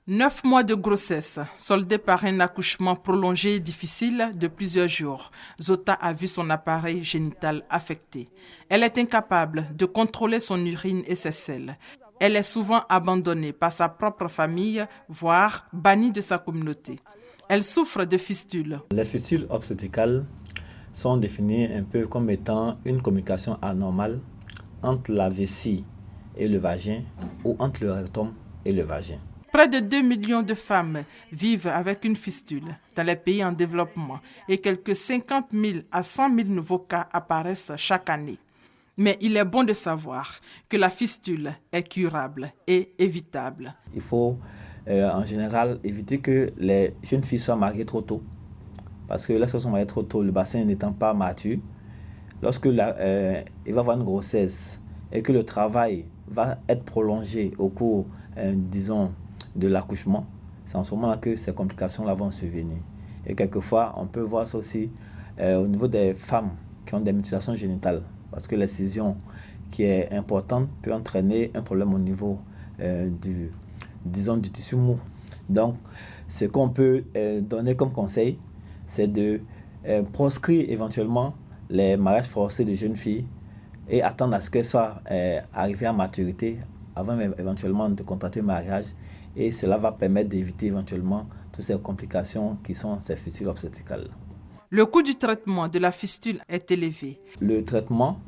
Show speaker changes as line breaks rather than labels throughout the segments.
9 mois de grossesse, soldés par un accouchement prolongé et difficile de plusieurs jours, Zota a vu son appareil génital affecté. Elle est incapable de contrôler son urine et ses selles. Elle est souvent abandonnée par sa propre famille, voire bannie de sa communauté. Elle souffre de fistules.
Les fistules obstétricales sont définies un peu comme étant une communication anormale entre la vessie et le vagin ou entre le rectum et le vagin.
Près de 2 millions de femmes vivent avec une fistule dans les pays en développement et quelques 50 000 à 100 000 nouveaux cas apparaissent chaque année. Mais il est bon de savoir que la fistule est curable et évitable.
Il faut en général éviter que les jeunes filles soient mariées trop tôt. Parce que lorsqu'elles sont mariées trop tôt, le bassin n'étant pas mature, lorsque il va y avoir une grossesse et que le travail va être prolongé au cours, disons, de l'accouchement, c'est en ce moment-là que ces complications-là vont survenir. Et quelquefois, on peut voir ça aussi au niveau des femmes qui ont des mutilations génitales, parce que l'excision qui est importante peut entraîner un problème au niveau du tissu mou. Donc, ce qu'on peut donner comme conseil, c'est de proscrire éventuellement les mariages forcés de jeunes filles et attendre à ce qu'elles soient arrivées à maturité avant éventuellement de contracter un mariage. Et cela va permettre d'éviter éventuellement toutes ces complications qui sont ces fistules obstétricales.
Le coût du traitement de la fistule est élevé.
Le traitement,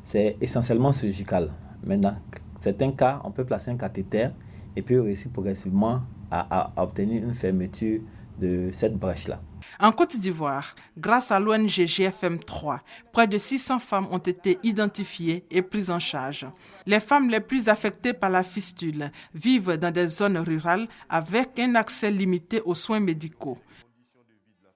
c'est essentiellement surgical. Mais dans certains cas, on peut placer un cathéter et puis réussir progressivement à obtenir une fermeture de cette brèche-là.
En Côte d'Ivoire, grâce à l'ONG GFM3, près de 600 femmes ont été identifiées et prises en charge. Les femmes les plus affectées par la fistule vivent dans des zones rurales avec un accès limité aux soins médicaux.